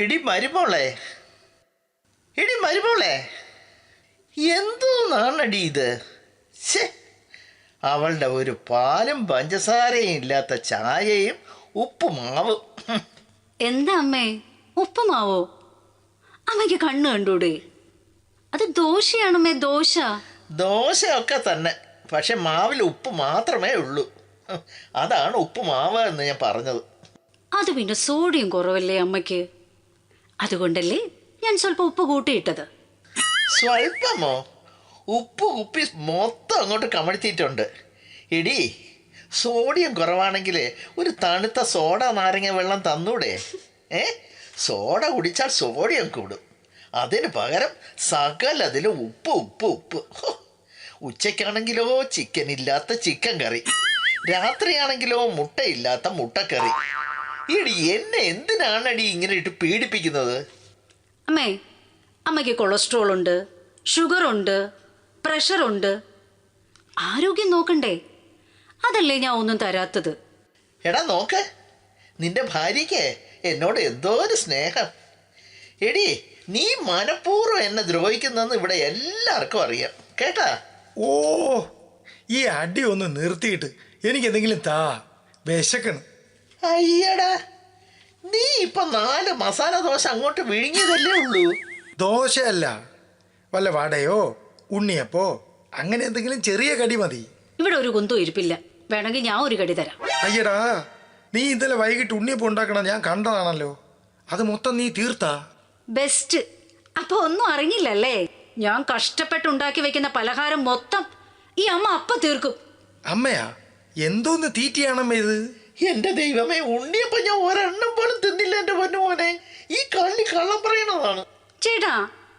ഇടി മരുമോളെ, ഇടി മരുമോളെ, എന്തോന്നാണടി ഇത്? ശേ, അവളുടെ ഒരു പാലും പഞ്ചസാരയും ഇല്ലാത്ത ചായയും ഉപ്പുമാവും. എന്താ അമ്മേ, ഉപ്പുമാവോ? അമ്മയ്ക്ക് കണ്ണ് കണ്ടൂടെ? അത് ദോശയാണമ്മേ, ദോശ. ദോശയൊക്കെ തന്നെ, പക്ഷെ മാവിൽ ഉപ്പ് മാത്രമേ ഉള്ളൂ. അതാണ് ഉപ്പുമാവ് എന്ന് ഞാൻ പറഞ്ഞത്. അത് പിന്നെ സോഡിയം കുറവല്ലേ അമ്മയ്ക്ക്? അതുകൊണ്ടല്ലേ ഞാൻ സ്വല്പം ഉപ്പ് കൂട്ടിയിട്ടത്. സ്വല്പമോ? ഉപ്പ് കുപ്പി മൊത്തം അങ്ങോട്ട് കമഴ്ത്തിയിട്ടുണ്ട്. എടി, സോഡിയം കുറവാണെങ്കിൽ ഒരു തണുത്ത സോഡ നാരങ്ങ വെള്ളം തന്നൂടെ? സോഡ കുടിച്ചാൽ സോഡിയം കൂടും. അതിന് പകരം സകലതിലും ഉപ്പ് ഉപ്പ് ഉപ്പ്. ഉച്ചയ്ക്കാണെങ്കിലോ ചിക്കൻ ഇല്ലാത്ത ചിക്കൻ കറി, രാത്രിയാണെങ്കിലോ മുട്ടയില്ലാത്ത മുട്ടക്കറി. എടി, എന്നെ എന്തിനാണടി ഇങ്ങനെ ഇട്ട് പീഡിപ്പിക്കുന്നത്? അമ്മേ, അമ്മയ്ക്ക് കൊളസ്ട്രോൾ ഉണ്ട്, ഷുഗർ ഉണ്ട്, പ്രഷറുണ്ട്. ആരോഗ്യം നോക്കണ്ടേ? അതല്ലേ ഞാൻ ഒന്നും തരാത്തത്. എടാ നോക്ക്, നിന്റെ ഭാര്യയ്ക്ക് എന്നോട് എന്തോ ഒരു സ്നേഹം. എടി, നീ മനഃപൂർവ്വം എന്നെ ദ്രോഹിക്കുന്നെന്ന് ഇവിടെ എല്ലാവർക്കും അറിയാം, കേട്ടാ? ഓ, ഈ അടി ഒന്ന് നിർത്തിയിട്ട് എനിക്ക് എന്തെങ്കിലും താ, വിശക്കണം. അയ്യടാ, നീ ഇപ്പൊ 4 മസാല ദോശ അങ്ങോട്ട് വിഴുങ്ങിയതല്ലേ ഉള്ളൂ. ദോശയല്ല, വല്ല വടയോ ഉണ്ണിയപ്പോ അങ്ങനെ എന്തെങ്കിലും ചെറിയ കടി മതി. ഇവിടെ ഒരു കുന്തും ഇരിപ്പില്ല. വേണമെങ്കിൽ ഞാൻ ഒരു കടി തരാം. അയ്യടാ, നീ ഇന്നലെ വൈകിട്ട് ഉണ്ണിയപ്പം ഉണ്ടാക്കണം ഞാൻ കണ്ടതാണല്ലോ. അത് മൊത്തം നീ തീർത്താ? ബെസ്റ്റ്. അപ്പൊ ഒന്നും അറിഞ്ഞില്ലല്ലേ? ഞാൻ കഷ്ടപ്പെട്ടുണ്ടാക്കി വെക്കുന്ന പലഹാരം മൊത്തം ഈ അമ്മ അപ്പ തീർക്കും. അമ്മയാ? എന്തോന്ന് തീറ്റിയാണമ്മ ഇത്? എന്റെ ദൈവമേ, ഉണ്ണിയപ്പം ഞാൻ ഒരെണ്ണം പോലും തിന്നില്ല എന്റെ പൊന്നു മോനെ. ഈ കള്ളി കള്ളം പറയണതാണ്. ചേട്ടാ,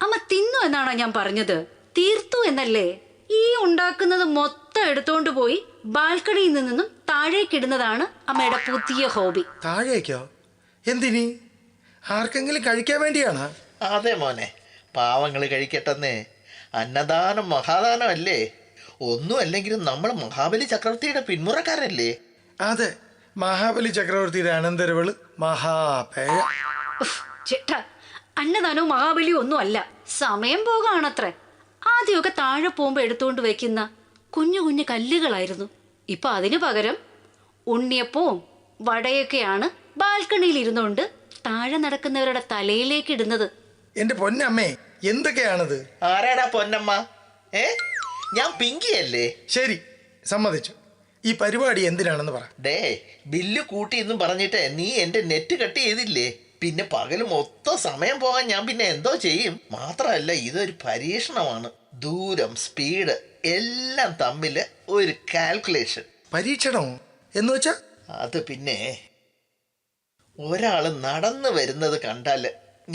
അമ്മ തിന്നു എന്നാണോ ഞാൻ പറഞ്ഞത്? തീർത്തു എന്നല്ലേ? ഈ ഉണ്ടാക്കുന്നത് മൊത്തം എടുത്തോണ്ട് പോയി ബാൽക്കണിയിൽ നിന്നും താഴേക്കിടുന്നതാണ് അമ്മയുടെ പുതിയ ഹോബി. താഴേക്കോ? എന്തിനി? ആർക്കെങ്കിലും കഴിക്കാൻ വേണ്ടിയാണോ? അതെ മോനെ, പാവങ്ങൾ കഴിക്കട്ടെന്നേ. അന്നദാനം മഹാദാനം അല്ലേ? ഒന്നും അല്ലെങ്കിലും നമ്മൾ മഹാബലി ചക്രവർത്തിയുടെ പിന്മുറക്കാരല്ലേ? അതെ, മഹാബലി ചക്രവർത്തിയുടെ അനന്തരവള് മഹാപേയ. ചേട്ടാ, അന്നദാനവും മഹാബലിയും ഒന്നും അല്ല, സമയം പോകാണത്രേ. ആദ്യമൊക്കെ താഴെ പോകുമ്പോൾ എടുത്തുകൊണ്ട് വെക്കുന്ന കുഞ്ഞു കുഞ്ഞു കല്ലുകളായിരുന്നു. ഇപ്പൊ അതിനു പകരം ഉണ്ണിയപ്പവും വടയൊക്കെയാണ് ബാൽക്കണിയിൽ ഇരുന്നുകൊണ്ട് താഴെ നടക്കുന്നവരുടെ തലയിലേക്ക് ഇടുന്നത്. എന്റെ പൊന്നമ്മേ, എന്തൊക്കെയാണത്? ആരാടാ പൊന്നമ്മ? ഞാൻ പിങ്കിയല്ലേ? ശരി, സമ്മതിച്ചു. ഈ പരിപാടി എന്തിനാണെന്ന് പറ. ഡേ, ബില്ല് കൂട്ടി എന്നും പറഞ്ഞിട്ട് നീ എന്റെ നെറ്റ് കട്ട് ചെയ്തില്ലേ? പിന്നെ പകല് മൊത്തം സമയം പോകാൻ ഞാൻ പിന്നെ എന്തോ ചെയ്യും? മാത്രമല്ല, ഇതൊരു പരീക്ഷണമാണ്. ദൂരം, സ്പീഡ് എല്ലാം തമ്മിൽ ഒരു കാൽക്കുലേഷൻ. പരീക്ഷണമോ എന്ന് വെച്ചാ? അത് പിന്നെ ഒരാൾ നടന്നു വരുന്നത് കണ്ടാൽ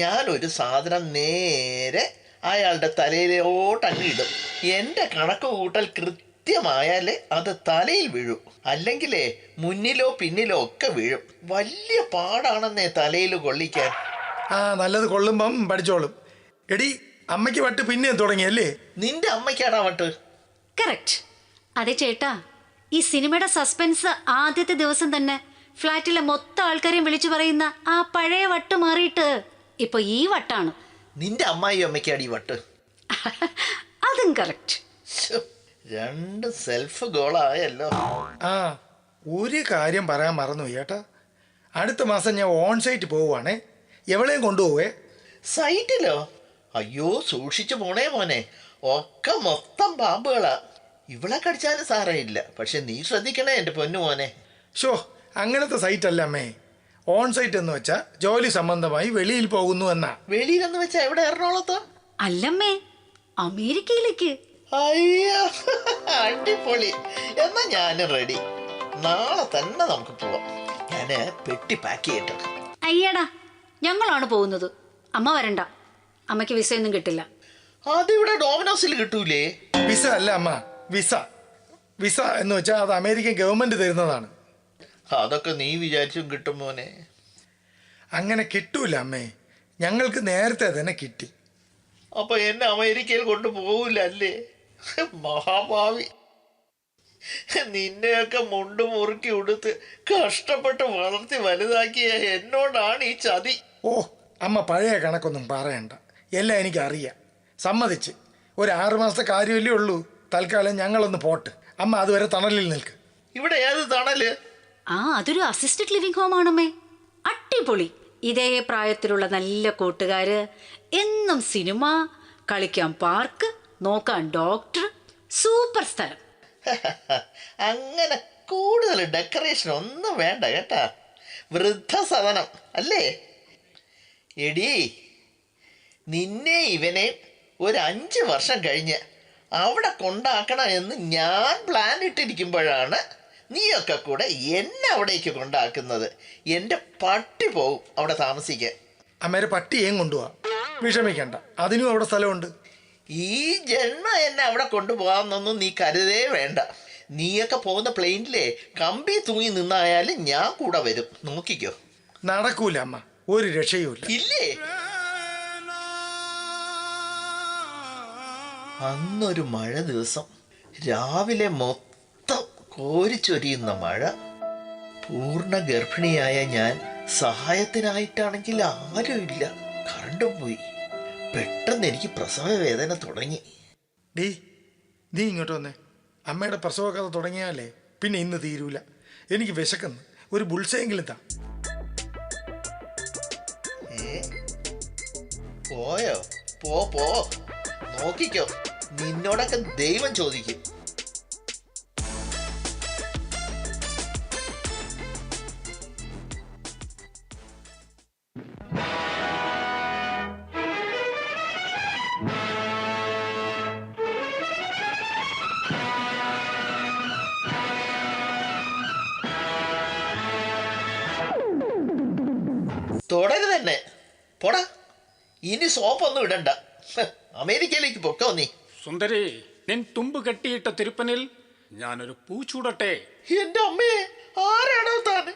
ഞാനൊരു സാധനം നേരെ അയാളുടെ തലയിലോട്ടങ്ങിടും. എൻ്റെ കണക്ക് കൂട്ടൽ കൃത്യമായാൽ അത് തലയിൽ വീഴും, അല്ലെങ്കിലേ മുന്നിലോ പിന്നിലോ ഒക്കെ വീഴും. വലിയ പാടാണെന്നേ തലയിൽ കൊള്ളിക്കാൻ. നല്ലത്, കൊള്ളുമ്പം പഠിച്ചോളും. എടി, അമ്മയ്ക്ക് വട്ട് പിന്നെയും തുടങ്ങിയല്ലേ? നിന്റെ അമ്മയ്ക്കാടാ വട്ട്? കറക്റ്റ്. അതെ ചേട്ടാ, ഈ സിനിമയുടെ സസ്പെൻസ് ആദ്യത്തെ ദിവസം തന്നെ ഫ്ലാറ്റിലെ മൊത്തം ആൾക്കാരെയും വിളിച്ചു പറയുന്ന ആ പഴയ വട്ട് മാറിയിട്ട് ഇപ്പൊ ഈ വട്ടാണ്. നിന്റെ അമ്മായി അമ്മയ്ക്കാടി വട്ട്? അതും കറക്റ്റ്. 2 സെൽഫ് ഗോളായല്ലോ. ഒരു കാര്യം പറയാൻ മറന്നു ചേട്ടാ. അടുത്ത മാസം ഞാൻ ഓൺ സൈറ്റ് പോവുകയാണേ. എവിടെയും കൊണ്ടുപോവേ? സൈറ്റിലോ? അയ്യോ, സൂക്ഷിച്ചു പോണേ മോനെ. ഒക്കെ മൊത്തം പാമ്പുകളാ. ഇവളെ കടിച്ചാലും സാരമില്ല, പക്ഷെ നീ ശ്രദ്ധിക്കണേ എൻ്റെ പൊന്നു മോനെ. ഷോ, അങ്ങനത്തെ സൈറ്റ് അല്ല അമ്മേ. ഓൺ സൈറ്റ് എന്ന് വെച്ചാൽ ജോലി സംബന്ധമായി വെളിയിൽ പോകുന്നു എന്നാ. വെളിയിലെന്ന് വെച്ചാ എവിടെ? എറണാകുളത്തോ? അല്ലമ്മേ, അമേരിക്കയിലേക്ക്. അയ്യോ, അടിപൊളി. എന്നാ ഞാനും റെഡി. നാളെ തന്നെ നമുക്ക് പോവാം. ഞാന് പെട്ടി പാക്ക് ചെയ്യട്ടെ. അയ്യടാ, ഞങ്ങളാണ് പോകുന്നത്. അമ്മ വരണ്ട. അമ്മയ്ക്ക് വിസയൊന്നും കിട്ടില്ല. അതിവിടെ ഡോമിനോസിൽ കിട്ടൂലേ? വിസ അല്ല അമ്മ, വിസ. വിസ എന്ന് വെച്ചാൽ അത് അമേരിക്കൻ ഗവൺമെന്റ് തരുന്നതാണ്. അതൊക്കെ നീ വിചാരിച്ചും കിട്ടും മോനെ. അങ്ങനെ കിട്ടൂല അമ്മേ, ഞങ്ങൾക്ക് നേരത്തെ തന്നെ കിട്ടി. അപ്പൊ എന്നെ അമേരിക്കയിൽ കൊണ്ടുപോകില്ല അല്ലേ? മഹാഭാവി. നിന്നെയൊക്കെ മുണ്ട് മുറുക്കി ഉടുത്ത് കഷ്ടപ്പെട്ട് വളർത്തി വലുതാക്കിയ എന്നോടാണ് ഈ ചതി. ഓ, അമ്മ പഴയ കണക്കൊന്നും പറയണ്ട, എല്ലാം എനിക്കറിയാം. സമ്മതിച്ച്. ഒരു 6 മാസത്തെ കാര്യമല്ലേ ഉള്ളൂ. തൽക്കാലം ഞങ്ങളൊന്ന് പോട്ട്. അമ്മ അതുവരെ തണലിൽ നിൽക്ക്. ഇവിടെ ഏത് തണല്? അതൊരു അസിസ്റ്റഡ് ലിവിംഗ് ഹോം ആണമ്മേ. അടിപൊളി. ഇതേ പ്രായത്തിലുള്ള നല്ല കൂട്ടുകാര്, എന്നും സിനിമ, കളിക്കാൻ പാർക്ക്, നോക്കാൻ ഡോക്ടർ. സൂപ്പർ സ്ഥലം. അങ്ങനെ കൂടുതൽ ഡെക്കറേഷൻ ഒന്നും വേണ്ട കേട്ടാ. വൃദ്ധസദനം അല്ലേ? എടീ, നിന്നെ ഇവനെ ഒരു 5 വർഷം കഴിഞ്ഞ് അവിടെ കൊണ്ടാക്കണം എന്ന് ഞാൻ പ്ലാൻ ഇട്ടിരിക്കുമ്പോഴാണ് നീയൊക്കെ കൂടെ എന്നെ അവിടേക്ക് കൊണ്ടാക്കുന്നത്. എൻ്റെ പട്ടി പോവും അവിടെ താമസിക്കാൻ. അമ്മേരെ പട്ടിയേയും കൊണ്ടുപോവാ, വിഷമിക്കണ്ട. അതിനും അവിടെ സ്ഥലമുണ്ട്. ഈ ജന്മം എന്നെ അവിടെ കൊണ്ടുപോകാമെന്നൊന്നും നീ കരുതേ വേണ്ട. നീയൊക്കെ പോകുന്ന പ്ലെയിനിലെ കമ്പി തൂങ്ങി നിന്നായാലും ഞാൻ കൂടെ വരും. നോക്കിക്കോ. നടക്കൂല അമ്മ, ഒരു രക്ഷയുമില്ല. ഇല്ലേ? അന്നൊരു മഴ ദിവസം രാവിലെ മൊത്തം കോരിച്ചൊരിയുന്ന മഴ. പൂർണ്ണ ഗർഭിണിയായ ഞാൻ സഹായത്തിനായിട്ടാണെങ്കിൽ ആരുമില്ല. കറണ്ടും പോയി. പെട്ടെന്ന് എനിക്ക് പ്രസവ വേദന തുടങ്ങി. ഡീ, നീ ഇങ്ങോട്ട് വന്നേ. അമ്മയുടെ പ്രസവ കഥ തുടങ്ങിയാലേ പിന്നെ ഇന്ന് തീരൂല. എനിക്ക് വിശക്കുന്നു. ഒരു ബുൾസയെങ്കിലും താ. പോയോ? പോ. നോക്കിക്കോ, നിന്നോടൊക്കെ ദൈവം ചോദിക്കും. തുടരുത് തന്നെ. പോടാ, ഇനി സോപ്പൊന്നും ഇടണ്ട. അമേരിക്കയിലേക്ക് പൊക്കോ നീ. സുന്ദരി, നിൻ തുമ്പ് കെട്ടിയിട്ട തിരുപ്പനിൽ ഞാനൊരു പൂ ചൂടട്ടെ? എന്റെ അമ്മയെ, ആരാണോ താൻ?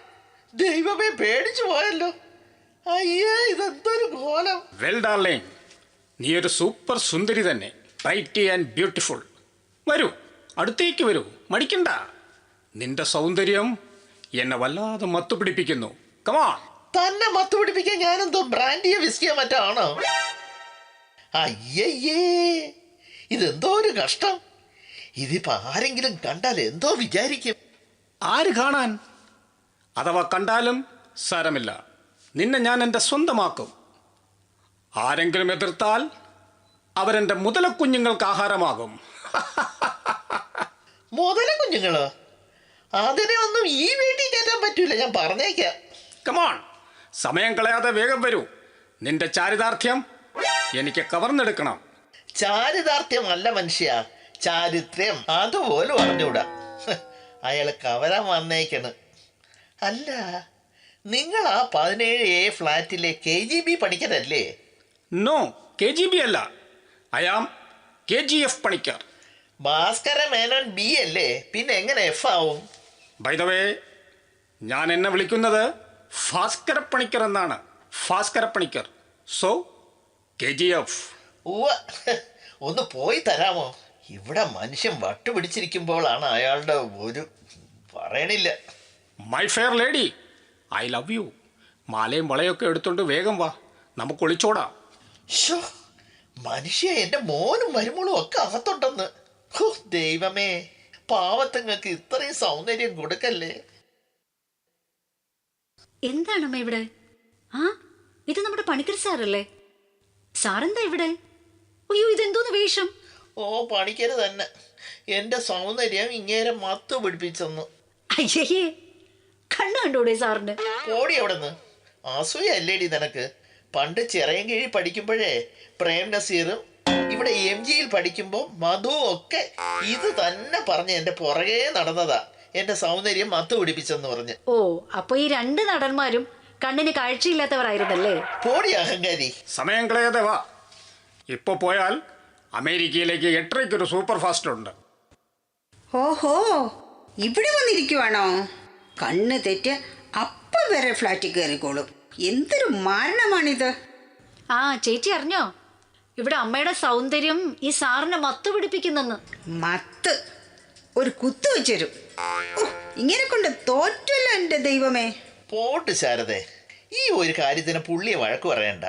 ദൈവമേ, പേടിച്ചു പോയല്ലോ. അയ്യേ, ഇതെന്തൊരു കോലം. വെൽ ഡാർലിംഗ്, നീ ഒരു സൂപ്പർ സുന്ദരി തന്നെ. Brighty and beautiful. വരൂ, അടുത്തേക്ക് വരൂ, മടിക്കണ്ട. നിന്റെ സൗന്ദര്യം എന്നെ വല്ലാതെ മത്തുപിടിപ്പിക്കുന്നു. കമാൺ. തന്നെ മത്തുപിടിപ്പിക്കാൻ ഞാനെന്തോ ബ്രാൻഡിയോ വിസ്കിയോ മറ്റോ ആണോ? അയ്യയ്യേ, ഇതെന്തോ ഒരു കഷ്ടം. ഇതിപ്പോ ആരെങ്കിലും കണ്ടാൽ എന്തോ വിചാരിക്കും. ആര് കാണാൻ? അഥവാ കണ്ടാലും സാരമില്ല, നിന്നെ ഞാൻ എൻ്റെ സ്വന്തമാക്കും. ആരെങ്കിലും എതിർത്താൽ അവരെൻ്റെ മുതലക്കുഞ്ഞുങ്ങൾക്ക് ആഹാരമാകും. മുതല കുഞ്ഞുങ്ങളോ? അതിനെ ഒന്നും ഈ വീട്ടിൽ കയറ്റാൻ പറ്റൂല, ഞാൻ പറഞ്ഞേക്കാം. കമോൺ, സമയം കളയാതെ വേഗം വരൂ. നിന്റെ ചാരിതാർത്ഥ്യം എനിക്ക് കവർന്നെടുക്കണം. ചാരിതാർത്ഥ്യമല്ല മനുഷ്യ, ചാരിത്രം. അതുപോലും അറിഞ്ഞൂടാ. അയാൾ കവരാൻ വന്നേക്കണ്. അല്ല, നിങ്ങൾ ആ 17A ഫ്ലാറ്റിലെ KGB പണിക്കരല്ലേ? നോ, KGB അല്ല. I am KGF Panicker. Bhaskara Menon B അല്ലേ? പിന്നെ എങ്ങനെ F ആവും? ബൈ ദ വേ, ഞാൻ എന്നെ വിളിക്കുന്നത് ഭാസ്കര പണിക്കർ എന്നാണ്. ഭാസ്കര പണിക്കർ. So KGF. ഒന്ന് പോയി തരാമോ? ഇവിടെ മനുഷ്യൻ വട്ടുപിടിച്ചിരിക്കുമ്പോഴാണ് അയാളുടെ ഒരു പറയണില്ല. My fair lady, I love you. മാലയും വളയൊക്കെ എടുത്തോണ്ട് വേഗം വാ, നമുക്ക് ഒളിച്ചോടാം. ഷോ, മനുഷ്യ, എൻ്റെ മോനും മരുമോളും ഒക്കെ അകത്തുണ്ടെന്ന്. ദൈവമേ, പാവത്തുങ്ങൾക്ക് ഇത്രയും സൗന്ദര്യം കൊടുക്കല്ലേ. എന്താണമ്മ ഇവിടെ? ഇത് നമ്മുടെ പണിക്കർ സാറല്ലേ? സാറെന്താ ഇവിടെ? അയ്യോ, ഇതെന്തോന്ന് വേഷം? പണിക്കര് തന്നെ. എൻ്റെ സൗന്ദര്യം ഇങ്ങേരെ മത്ത് പിടിപ്പിച്ചെന്ന്. അയ്യേ, കണ്ണു കണ്ടൂടെ സാറിന്? ഓടി അവിടെ നിന്ന്. അസൂയല്ലേടി നിനക്ക്? പണ്ട് ചിറയൻകീഴി പഠിക്കുമ്പോഴേ പ്രേം നസീറും ഇവിടെ MGയിൽ പഠിക്കുമ്പോൾ മധുവും ഒക്കെ ഇത് തന്നെ പറഞ്ഞ് എൻ്റെ പുറകെ നടന്നതാ. എൻ്റെ സൗന്ദര്യം മത്ത് പിടിപ്പിച്ചെന്ന് പറഞ്ഞ്. അപ്പൊ ഈ 2 നടന്മാരും കണ്ണിന് കാഴ്ചയില്ലാത്തവരായിരുന്നല്ലേ? പോടി അഹങ്കാരി. സമയം കളയാതെ വാ. ഇപ്പോൾ പോയാൽ അമേരിക്കയിലേക്ക് 8:30 സൂപ്പർ ഫാസ്റ്റ് ഉണ്ട്. ഓഹോ, ഇവിടെ വന്നിരിക്കുവാണോ? കണ്ണ് തെറ്റ് അപ്പം വരെ ഫ്ലാറ്റിൽ കയറിക്കോളും. എന്തൊരു മാരണമാണിത്. ചേച്ചി അറിഞ്ഞോ? ഇവിടെ അമ്മയുടെ സൗന്ദര്യം ഈ സാറിനെ മത്ത് പിടിപ്പിക്കുന്നെന്ന്. മത്ത് ഒരു കുത്തു വെച്ചരും. ഇങ്ങനെ കൊണ്ട് തോറ്റല്ലോ എൻ്റെ ദൈവമേ. പോട്ട് ശാരദേ, ഈ ഒരു കാര്യത്തിന് പുള്ളിയെ വഴക്ക് പറയണ്ട.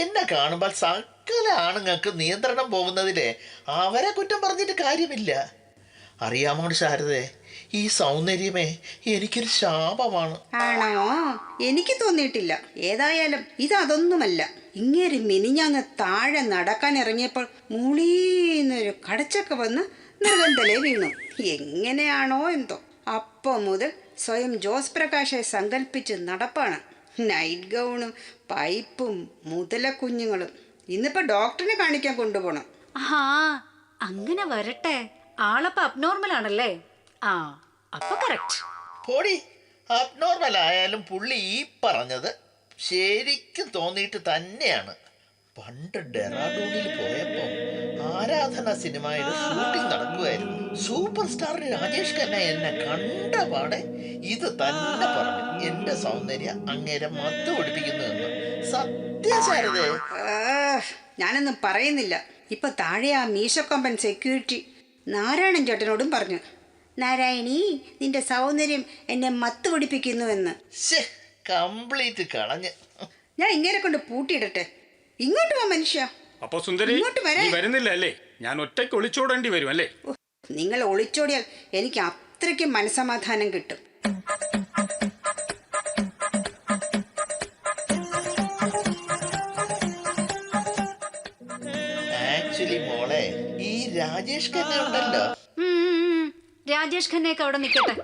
എന്നെ കാണുമ്പോൾ സകല ആണുങ്ങൾക്ക് നിയന്ത്രണം പോകുന്നതിലെ അവരെ കുറ്റം പറഞ്ഞിട്ട് കാര്യമില്ല. അറിയാമോ ശാരദേ, ഈ സൗന്ദര്യമേ എനിക്കൊരു ശാപമാണ്. ആണോ? എനിക്ക് തോന്നിയിട്ടില്ല. ഏതായാലും ഇതൊന്നുമല്ല. ഇങ്ങനെ മിനിഞ്ഞാന്ന് താഴെ നടക്കാൻ ഇറങ്ങിയപ്പോൾ മൂളീന്നൊരു കടച്ചക്ക വന്ന് നിർബന്ധലേ വീണു. എങ്ങനെയാണോ എന്തോ അപ്പം മുതൽ സ്വയം ജോസ് പ്രകാശെ സങ്കല്പിച്ച് നടപ്പാണ്. നൈറ്റ് ഗൗണും പൈപ്പും മുതലക്കുഞ്ഞുങ്ങളും. ഇന്നിപ്പോൾ ഡോക്ടറിനെ കാണിക്കാൻ കൊണ്ടുപോകണം. ആ അങ്ങനെ വരട്ടെ. ആളപ്പ അബ്നോർമൽ ആണല്ലേ? ആ അപ്പൊ കറക്റ്റ്. പൊടി അബ്നോർമൽ ആയാലും പുള്ളി ഈ പറഞ്ഞത് ശരിക്കും തോന്നിയിട്ട് തന്നെയാണ്. പണ്ട് ഡെറാഡൂണിൽ പോയപ്പോൾ ആരാധന സിനിമയുടെ ഷൂട്ടിംഗ് നടക്കുമായിരുന്നു. സൂപ്പർ സ്റ്റാർ രാജേഷ് ഖന്ന എന്നെ കണ്ട പാടെ ഇത് തന്നെ പറഞ്ഞു, എന്റെ സൗന്ദര്യം അങ്ങേരെ മത്ത് പിടിപ്പിക്കുന്നു എന്ന്. സത്യശാരദേ, ഞാനൊന്നും പറയുന്നില്ല. ഇപ്പൊ താഴെ ആ മീശക്കൊമ്പൻ സെക്യൂരിറ്റി നാരായണൻ ചേട്ടനോടും പറഞ്ഞു, നാരായണി നിന്റെ സൗന്ദര്യം എന്നെ മത്ത് പിടിപ്പിക്കുന്നുവെന്ന്. കംപ്ലീറ്റ് കളഞ്ഞ്. ഞാൻ ഇങ്ങനെ കൊണ്ട് പൂട്ടിയിടട്ടെ. ഇങ്ങോട്ട് പോ മനുഷ്യ. അപ്പൊ സുന്ദരി, ഇങ്ങോട്ട് വരാൻ. നീ വരുന്നില്ല അല്ലേ? ഞാൻ ഒറ്റയ്ക്ക് ഒളിച്ചോടേണ്ടി വരും അല്ലേ? നിങ്ങൾ ഒളിച്ചോടിയാൽ എനിക്ക് അത്രയ്ക്ക് മനസമാധാനം കിട്ടും. ആക്ച്വലി മോളെ, ഈ രാജേഷ് ഖന്ന ഉണ്ടല്ലോ, രാജേഷ് ഖന്നയൊക്കെ അവിടെ നിൽക്കട്ടെ.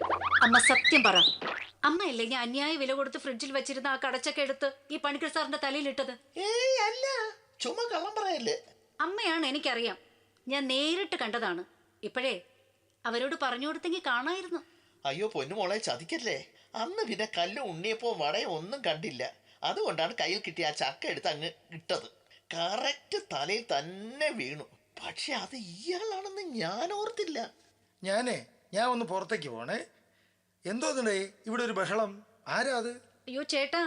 അമ്മ സത്യം പറ, അമ്മയല്ലേ ഞാൻ അന്യായ വില കൊടുത്ത് ഫ്രിഡ്ജിൽ വെച്ചിരുന്ന ആ കടച്ചൊക്കെ എടുത്ത് ഈ പണിക്കർ സാറിന്റെ തലയിലിട്ടത്? ഏയ് അല്ല, ചുമ്മാ കള്ളം പറയല്ലേ. അമ്മയാണ്, എനിക്കറിയാം. ഞാൻ നേരിട്ട് കണ്ടതാണ്. ഇപ്പോഴേ അവരോട് പറഞ്ഞു കൊടുത്തെങ്കിൽ കാണായിരുന്നു. അയ്യോ പൊന്നുമോളെ, ചതിക്കല്ലേ. അന്ന് പിന്നെ കല്ലും ഉണ്ണിയപ്പോ വടയും ഒന്നും കണ്ടില്ല. അതുകൊണ്ടാണ് കയ്യിൽ കിട്ടിയ ആ ചക്ക എടുത്ത് അങ്ങ് ഇട്ടത്. കറക്റ്റ് തലയിൽ തന്നെ വീണു. പക്ഷെ അത് ഇയാളാണെന്ന് ഞാൻ ഓർത്തില്ല. ഞാൻ ഒന്ന് പുറത്തേക്ക് പോണേ. എന്തോ ഇവിടെ ഒരു ബഹളം. ആരാ അത്? അയ്യോ ചേട്ടാ,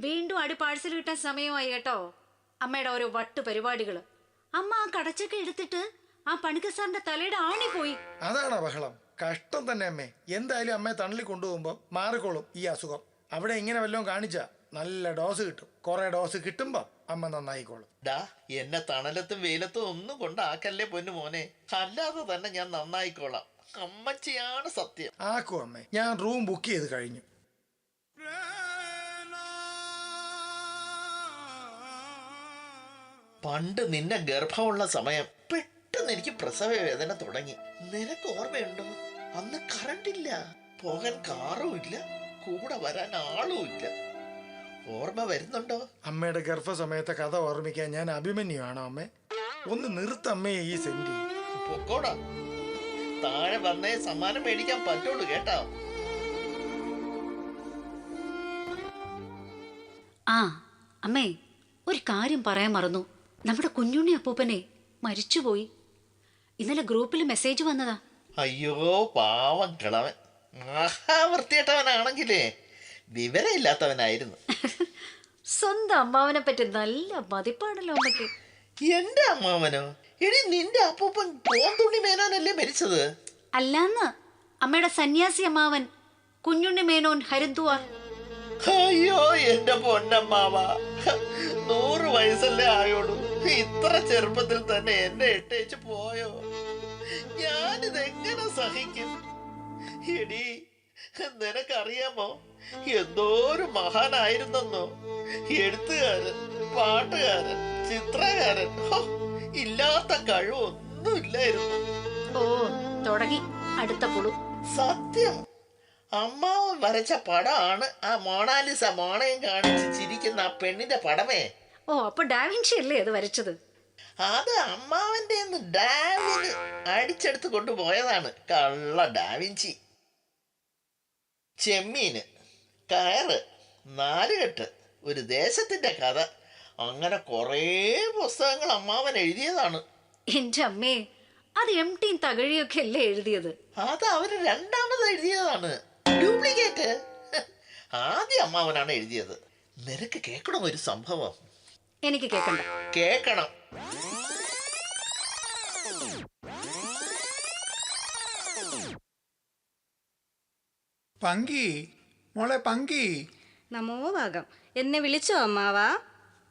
വീണ്ടും അടി പാഴ്സൽ കിട്ടാൻ സമയമായി കേട്ടോ. അമ്മയുടെ ഓരോ വട്ട് പരിപാടികള്. അമ്മ ആ കടച്ചൊക്കെ എടുത്തിട്ട് ആ പണിക്കർ സാറിന്റെ തലയുടെ ആണി പോയി. അതാണോ ബഹളം? കഷ്ടം തന്നെ അമ്മേ. എന്തായാലും അമ്മയെ തണലിൽ കൊണ്ടുപോകുമ്പോൾ മാറിക്കോളും ഈ അസുഖം. അവിടെ ഇങ്ങനെ വല്ലതും കാണിച്ചാ നല്ല ഡോസ് കിട്ടും. കുറെ ഡോസ് കിട്ടുമ്പോ അമ്മ നന്നായിക്കോളും. ഡാ, എന്നെ തണലത്തും വെയിലത്തും ഒന്നും കൊണ്ടാക്കല്ലേ പൊന്നു മോനെ. അല്ലാതെ തന്നെ ഞാൻ നന്നായിക്കോളാം. അമ്മച്ചിയാണ് സത്യം. ആക്കും അമ്മേ. ഞാൻ റൂം ബുക്ക് ചെയ്ത് കഴിഞ്ഞു. പണ്ട് നിന്നെ ഗർഭമുള്ള സമയം പെട്ടെന്ന് എനിക്ക് പ്രസവ വേദന തുടങ്ങി. നിനക്ക് ഓർമ്മയുണ്ടോ? അന്ന് കറണ്ടില്ല, പോകാൻ കാറും ഇല്ല, കൂടെ വരാൻ ആളും ഇല്ല. ഓർമ്മ വരുന്നുണ്ടോ? അമ്മയുടെ ഗർഭസമയത്തെ കഥ ഓർമ്മിക്കാൻ ഞാൻ അഭിമന്യുവാണോ അമ്മേ? ഒന്ന് നിർത്തമ്മേ ഈ സെന്റി. പൊക്കോടാ, താഴെ വന്നേ സമ്മാനം മേടിക്കാൻ പറ്റുള്ളൂ കേട്ടോ. ആ അമ്മേ, ഒരു കാര്യം പറയാൻ മറന്നു. നമ്മുടെ കുഞ്ഞുണ്ണി അപ്പൂപ്പനെ മരിച്ചുപോയി. ഇന്നലെ ഗ്രൂപ്പിൽ മെസ്സേജ് വന്നതാ. അയ്യോ പാവം കിളവൻ. വൃത്തിയേട്ടവനാണെങ്കിലേ വിവരമില്ലാത്തവനായിരുന്നു. സ്വന്തം അമ്മാവനെ പറ്റി നല്ല മതിപ്പാണല്ലോ അമ്മയ്ക്ക്. എന്റെ അമ്മാവനോ? എടി, നിന്റെ അപ്പൂപ്പൻ പോന്തുണ്ണി മേനോനല്ലേ മരിച്ചത്? അല്ലാന്ന്, അമ്മയുടെ സന്യാസി അമ്മാവൻ കുഞ്ഞുണ്ണി മേനോൻ ഹരിദ്വാർ. അയ്യോ എന്റെ പൊന്നമ്മാവ, 100 വയസ്സല്ലേ ആയോളൂ. ഇത്ര ചെറുപ്പത്തിൽ തന്നെ എന്നെ ഇട്ടേച്ച് പോയോ? ഞാനിതെങ്ങനെ സഹിക്കും? എടി, നിനക്കറിയാമോ എന്തോരു മഹാനായിരുന്നെന്നോ? എഴുത്തുകാരൻ, പാട്ടുകാരൻ, ചിത്രകാരൻ, ഇല്ലാത്ത കഴിവൊന്നുമില്ലായിരുന്നു. ഓ തുടങ്ങി അടുത്ത പുളു. സത്യം, അമ്മാവൻ വരച്ച പടമാണ് ആ മൊണാലിസ മോണയും കാണിച്ച് ചിരിക്കുന്ന ആ പെണ്ണിന്റെ പടമേ. ഓ അപ്പൊ ഡാവിൻഷി അല്ലേ അത് വരച്ചത്? അത് അമ്മാവന്റെ ഡാവിന് അടിച്ചെടുത്ത് കൊണ്ടുപോയതാണ് കള്ള ഡാവിൻചി. ചെമ്മീന്, കയറ്, നാലുകെട്ട്, ഒരു ദേശത്തിന്റെ കഥ, അങ്ങനെ കുറേ പുസ്തകങ്ങൾ അമ്മാവൻ എഴുതിയതാണ്. എന്റെ അമ്മേ, അത് MT തകഴിയൊക്കെ അല്ലേ എഴുതിയത്? അത് അവര് രണ്ടാമത് എഴുതിയതാണ്, ഡ്യൂപ്ലിക്കേറ്റ്. ആദ്യം അമ്മാവനാണ് എഴുതിയത്. നിനക്ക് കേൾക്കണം ഒരു സംഭവം? എനിക്ക് കേൾക്കണ്ട. കേൾക്കണം. പങ്കി മോളെ, പങ്കി നമോഭാഗം. എന്നെ വിളിച്ചോ അമ്മാവാ?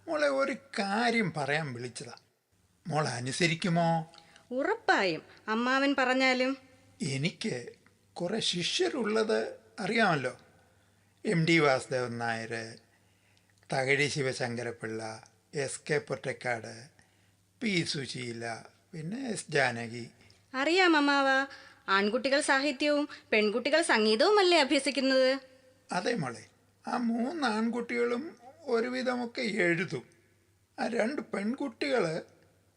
മോളെ ഒരു കാര്യം പറയാൻ വിളിച്ചതാ. മോൾ അനുസരിക്കുമോ? ഉറപ്പായും. അമ്മാവൻ പറഞ്ഞാലും. എനിക്ക് കുറേ ശിഷ്യരുള്ളത് അറിയാമല്ലോ. MD Vasudevan Nair, Thakazhi Sivasankara Pillai, SK Pottekkatt, P Susheela, പിന്നെ S ജാനകി. അറിയാം അമ്മാവാ. ആൺകുട്ടികൾ സാഹിത്യവും പെൺകുട്ടികൾ സംഗീതവുമല്ലേ അഭ്യസിക്കുന്നത്? അതെ മോളെ, ആ 3 ആൺകുട്ടികളും ഒരുവിധമൊക്കെ എഴുതും. ആ 2 പെൺകുട്ടികൾ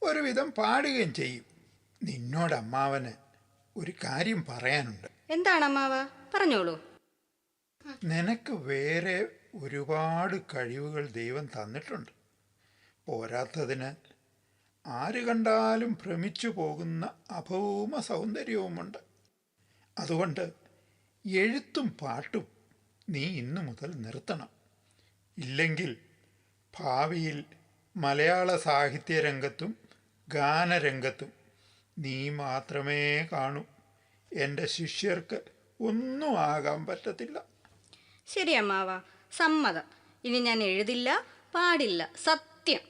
ഒരുവിധം പാടുകയും ചെയ്യും. നിന്നോട് അമ്മാവന് ഒരു കാര്യം പറയാനുണ്ട്. എന്താണ് അമ്മാവാ? പറഞ്ഞോളൂ. നിനക്ക് വേറെ ഒരുപാട് കഴിവുകൾ ദൈവം തന്നിട്ടുണ്ട്. പോരാത്തതിന് ആര് കണ്ടാലും ഭ്രമിച്ചു പോകുന്ന അഭൗമ സൗന്ദര്യവുമുണ്ട്. അതുകൊണ്ട് എഴുത്തും പാട്ടും നീ ഇന്നു മുതൽ നിർത്തണം. ഇല്ലെങ്കിൽ ഭാവിയിൽ മലയാള സാഹിത്യരംഗത്തും ഗാനരംഗത്തും നീ മാത്രമേ കാണൂ. എൻ്റെ ശിഷ്യർക്ക് ഒന്നും ആകാൻ പറ്റത്തില്ല. ശരി അമ്മാവാ, സമ്മതം. ഇനി ഞാൻ എഴുതില്ല, പാടില്ല, സത്യം.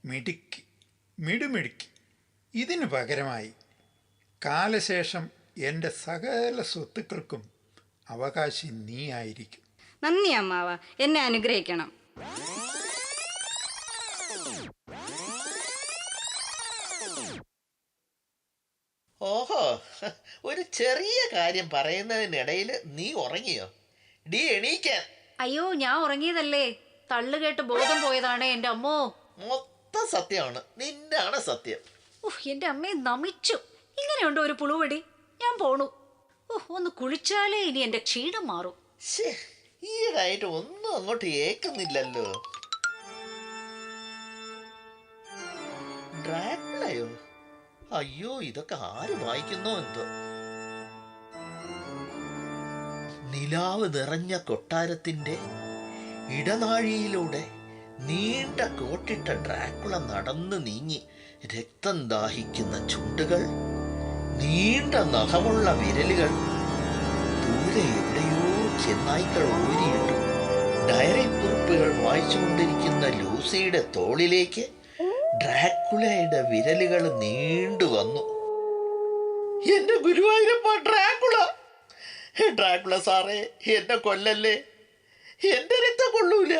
മിടുക്കി, മിടുമിടുക്കി. ഇതിനു പകരമായി കാലശേഷം എൻ്റെ സകല സ്വത്തുക്കൾക്കും അവകാശി നീ ആയിരിക്കും. നന്ദി അമ്മാവാ, എന്നെ അനുഗ്രഹിക്കണം. ഓഹോ, ഒരു ചെറിയ കാര്യം പറയുന്നതിനിടയിൽ നീ ഉറങ്ങിയോ? ഡി എണീക്കാൻ. അയ്യോ, ഞാൻ ഉറങ്ങിയതല്ലേ. തള്ളുകേട്ട് ബോധം പോയതാണേ എൻ്റെ അമ്മോ. മൊത്തം സത്യമാണ്, നിന്നാണ് സത്യം. എൻ്റെ അമ്മയെ നമിച്ചു. ഇങ്ങനെയുണ്ടോ ഒരു പുളുവടി? ഞാൻ പോണു. ഒന്ന് കുളിച്ചാലേ ഇനി എൻ്റെ ക്ഷീണം മാറും. ശേ, ഈയിടായിട്ട് ഒന്നും അങ്ങോട്ട് ഏക്കുന്നില്ലല്ലോ. ഡ്രാക്കുളയോ? അയ്യോ, ഇതൊക്കെ ആര് വായിക്കുന്നോ എന്തോ. നിലാവ് നിറഞ്ഞ കൊട്ടാരത്തിന്റെ ഇടനാഴിയിലൂടെ നീണ്ട കോട്ടിട്ട ഡ്രാക്കുള നടന്നു നീങ്ങി. രക്തം ദാഹിക്കുന്ന ചുണ്ടുകൾ, നീണ്ട നഖമുള്ള വിരലുകൾ. ദൂരെ എവിടെയോ ചെന്നായ്ക്കൾ ഓരിയിട്ടു. ഡയറി കുറിപ്പുകൾ വായിച്ചുകൊണ്ടിരിക്കുന്ന ലൂസിയുടെ തോളിലേക്ക് ഡ്രാക്കുളയുടെ വിരലുകൾ നീണ്ടു വന്നു. എന്റെ ഗുരുവായൂരപ്പ, ഡ്രാക്കുള! ഡ്രാക്കുള സാറേ, എന്നെ കൊല്ലല്ലേ. എന്റെ രക്തം കൊള്ളൂല,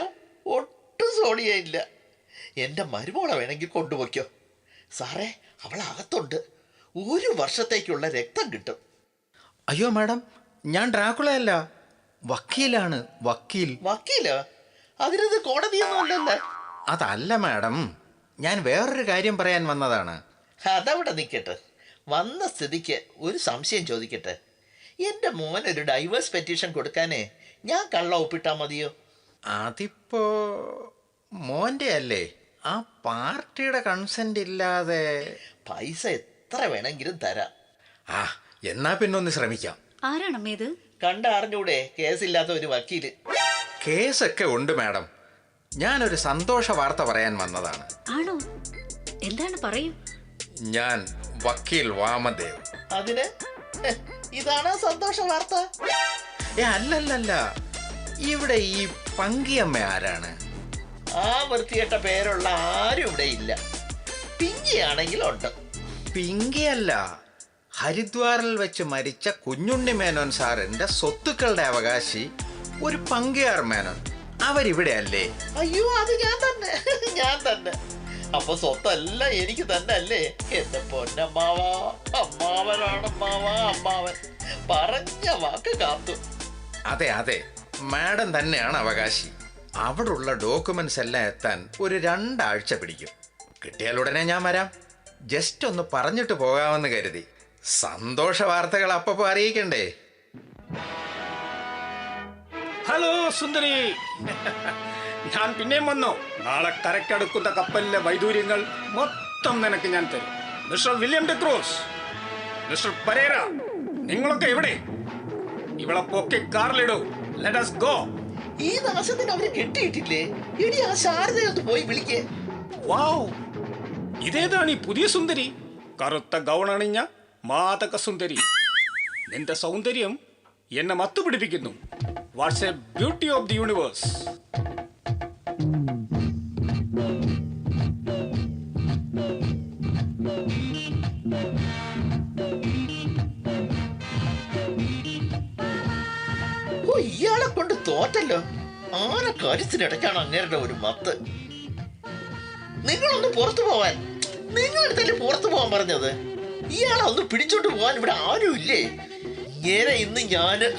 ഒട്ടും സോഡിയയില്ല. എൻ്റെ മരുമോളെ വേണമെങ്കിൽ കൊണ്ടുപോയ്ക്കോ സാറേ, അവൾ അകത്തുണ്ട്. 1 വർഷത്തേക്കുള്ള രക്തം കിട്ടും. അയ്യോ മാഡം, ഞാൻ ഡ്രാക്കുളയല്ല, വക്കീലാണ്. വക്കീൽ. വക്കീലോ? അതിനത് കോടതിയൊന്നും അല്ലല്ലോ. അതല്ല മാഡം, ഞാൻ വേറൊരു കാര്യം പറയാൻ വന്നതാണ്. അതവിടെ നിൽക്കട്ടെ. വന്ന സ്ഥിതിക്ക് ഒരു സംശയം ചോദിക്കട്ടെ. എൻ്റെ മോനൊരു ഡൈവേഴ്സ് പെറ്റീഷൻ കൊടുക്കാനേ ഞാൻ കള്ള ഒപ്പിട്ടാ മതിയോ? അതിപ്പോ മോൻ്റെ അല്ലേ, ആ പാർട്ടിയുടെ കൺസെന്റ് ഇല്ലാതെ. പൈസ എത്ര വേണമെങ്കിലും തരാം. ആ, എന്നാ പിന്നെ ഒന്ന് ശ്രമിക്കാം. ആരാണമ്മേ ഇത്? കണ്ടറിഞ്ഞൂടെ കേസില്ലാത്ത ഒരു വക്കീല്? കേസൊക്കെ ഉണ്ട് മാഡം. ഞാനൊരു സന്തോഷ വാർത്ത പറയാൻ വന്നതാണ്. ആണോ? എന്താണ്, പറയൂ. ഞാൻ വക്കീൽ വാമദേവ്. അതിന് ഇതാണ് സന്തോഷ വാർത്ത? അല്ലല്ലല്ല, ഇവിടെ ഈ പങ്കിയമ്മ ആരാണ്? ആ വൃത്തികെട്ട പേരുള്ള ആരും ഇവിടെ ഇല്ല. പിങ്കിയാണെങ്കിലുണ്ട്. പിങ്കിയല്ല, ഹരിദ്വാറിൽ വെച്ച് മരിച്ച കുഞ്ഞുണ്ണി മേനോൻ സാറിന്റെ സ്വത്തുക്കളുടെ അവകാശി ഒരു പങ്കിയാർ മേനോൻ. അവരിവിടെ അല്ലേ? അയ്യോ, അത് ഞാൻ തന്നെ. അപ്പൊ സ്വത്തല്ല എനിക്ക് തന്നെ അല്ലേ? എന്റെ പൊന്നമ്മാവാ, അമ്മാവൻ പറഞ്ഞ വാക്ക് കാത്തു. അതെ അതെ, മാഡം തന്നെയാണ് അവകാശി. അവിടുള്ള ഡോക്യുമെന്റ്സ് എല്ലാം എത്താൻ ഒരു 2 ആഴ്ച പിടിക്കും. കിട്ടിയാൽ ഉടനെ ഞാൻ വരാം. ജസ്റ്റ് ഒന്ന് പറഞ്ഞിട്ട് പോകാമെന്ന് കരുതി. സന്തോഷ വാർത്തകൾ അപ്പപ്പോ അറിയിക്കണ്ടേ? ഹലോ സുന്ദരി, ഞാൻ പിന്നെയും വന്നു. നാളെ കരക്കടുക്കുന്ന കപ്പലിലെ വൈദൂര്യങ്ങൾ മൊത്തം നിനക്ക് ഞാൻ തരും. Mister William D'Cruz, mister Pereira, നിങ്ങളൊക്കെ എവിടെ? ഇവളെ പൊക്കി കാറിലിടൂ. Let us go. ഈ നാശത്തിന് അവര് കെട്ടിയിട്ടില്ലേ? എടി, ആ ശാരദയൊന്ന് പോയി വിളിക്കേ. വാവ്, ഇതേതാണ് ഈ പുതിയ സുന്ദരി? കറുത്ത ഗൗണണിഞ്ഞ മാതക സുന്ദരി. നിന്റെ സൗന്ദര്യം എന്നെ മത്തുപിടിപ്പിക്കുന്നു. What's a beauty of the universe. ഓ, ഇയാളെ കൊണ്ട് തോറ്റല്ലോ. ആന കരുത്തിനിടയ്ക്കാണ് അങ്ങേരുടെ ഒരു മത്ത്. നിങ്ങളൊന്ന് പുറത്തു പോവാൻ, നിങ്ങളടുത്തല്ലേ പുറത്തു പോവാൻ പറഞ്ഞത്? ഇയാളെ ഒന്ന് പിടിച്ചോണ്ട് പോവാൻ ഇവിടെ ആരും ഇല്ലേ? ഇങ്ങനെ ഇന്ന് ഞാന്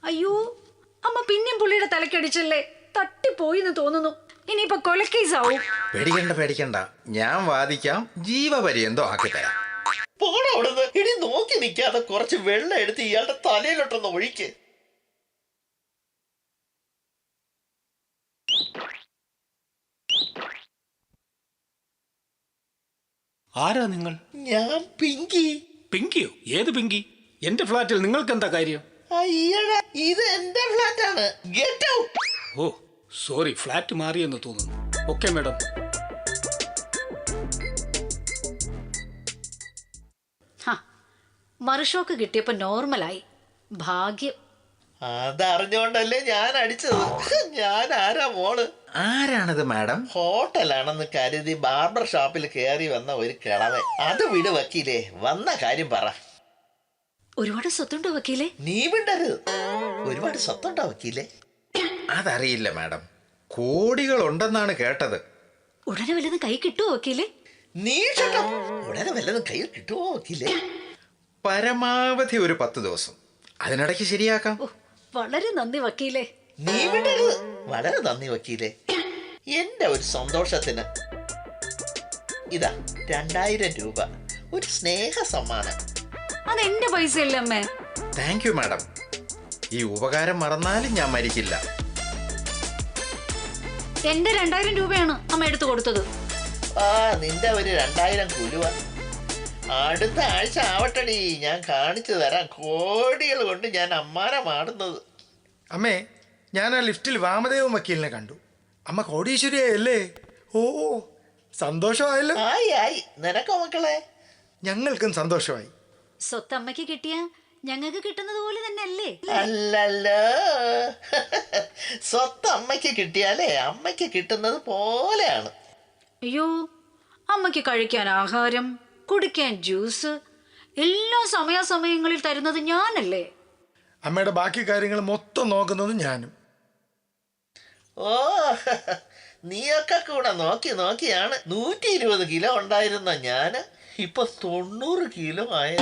അയ്യോ, അമ്മ പിന്നെയും പുള്ളിയുടെ തലക്കടിച്ചല്ലേ. തട്ടിപ്പോയിന്ന് തോന്നുന്നു. ഇനിയിപ്പോ കൊലക്കേസാവും. പേടിക്കണ്ട, ഞാൻ വാദിക്കാം, ജീവപര്യന്തം ആക്കിത്തരാം. പോണ അവിടുന്ന്. ഇനി നോക്കി നിൽക്കാതെ കുറച്ച് വെള്ളം എടുത്ത് ഇയാളുടെ തലയിലോട്ടൊന്ന് ഒഴിക്ക്. ആരാ നിങ്ങൾ? ഞാൻ പിങ്കി. പിങ്കിയോ? ഏത് പിങ്കി? എന്റെ ഫ്ലാറ്റിൽ നിങ്ങൾക്ക് എന്താ കാര്യം? അയ്യടാ, ഇത് എന്റെ ഫ്ലാറ്റാണ്. Get out. Oh sorry, flat മാറിയെന്ന് തോന്നുന്നു. Okay madam. മറുഷോക്ക് കിട്ടിയപ്പോ നോർമലായി. ഭാഗ്യം. അതറിഞ്ഞോണ്ടല്ലേ ഞാൻ അടിച്ചത്. ഞാൻ ആരാ മോള്? ആരാണിത് മാഡം? ഹോട്ടലാണെന്ന് കരുതി ബാർബർ ഷോപ്പിൽ കയറി വന്ന ഒരു കിളവൻ. അത് വിട് വക്കീലേ, വന്ന കാര്യം പറ. ഒരുപാട് സ്വത്തുണ്ടോ വക്കീലേ? നീ വിടരുത്. ഒരുപാട് സ്വത്തുണ്ടോ വക്കീലേ? അതറിയില്ല മാഡം, കോടികളുണ്ടെന്നാണ് കേട്ടത്. ഉടനെ വല്ലതും കൈ കിട്ടുമോ വക്കീലേ? നീ ഷട്ടോ. ഉടനെ വല്ലതും കയ്യിൽ കിട്ടുമോ വക്കീലേ? പരമാവധി ഒരു 10 ദിവസം, അതിനിടയ്ക്ക് ശരിയാക്കാം. വളരെ നന്ദി വക്കീലേ. നീ വിടരുത്. വളരെ നന്ദി വക്കീലേ. എന്റെ ഒരു സന്തോഷത്തിന് ഇതാ 2000 രൂപ, ഒരു സ്നേഹ സമ്മാനം. അതെന്റെ പൈസയല്ലേ അമ്മേ. Thank you madam. ഈ ഉപകാരം മറന്നാലും ഞാൻ മരിക്കില്ല. എന്റെ 2000 രൂപയാണ് അമ്മ എടുത്തു കൊടുത്തത്. ആ, നിന്റെ ഒരു 2000 കുലുവ. അടുത്ത ആഴ്ച ആവട്ടടി, ഞാൻ കാണിച്ചു തരാം. കോടികൾ കൊണ്ട് ഞാൻ അമ്മാനമാടുന്നത്. അമ്മേ, ഞാൻ ആ ലിഫ്റ്റിൽ വാമദേവൻ വക്കീലിനെ കണ്ടു. അമ്മ കോടീശ്വരിയല്ലേ? ഓ, സന്തോഷമായല്ലോ. ആയി ആയി. നിനക്കോ മക്കളെ? ഞങ്ങൾക്കും സന്തോഷമായി. സ്വത്ത് അമ്മയ്ക്ക് കിട്ടിയ ഞങ്ങൾക്ക് കിട്ടുന്നത് പോലെ തന്നെ അല്ലേ? അല്ലല്ലോ, സ്വത്ത് അമ്മയ്ക്ക് കിട്ടിയാലേ അമ്മയ്ക്ക് കിട്ടുന്നത് പോലെയാണ്. അയ്യോ, അമ്മയ്ക്ക് കഴിക്കാൻ ആഹാരം, കുടിക്കാൻ ജ്യൂസ് എല്ലാ സമയാസമയങ്ങളിൽ തരുന്നത് ഞാനല്ലേ? അമ്മയുടെ ബാക്കി കാര്യങ്ങൾ മൊത്തം നോക്കുന്നത് ഞാനും. ഓ, നീയൊക്കെ കൂടെ നോക്കിയാണ് 120 കിലോ ഉണ്ടായിരുന്ന ഞാന് ഇപ്പൊ 90 കിലോ ആയ.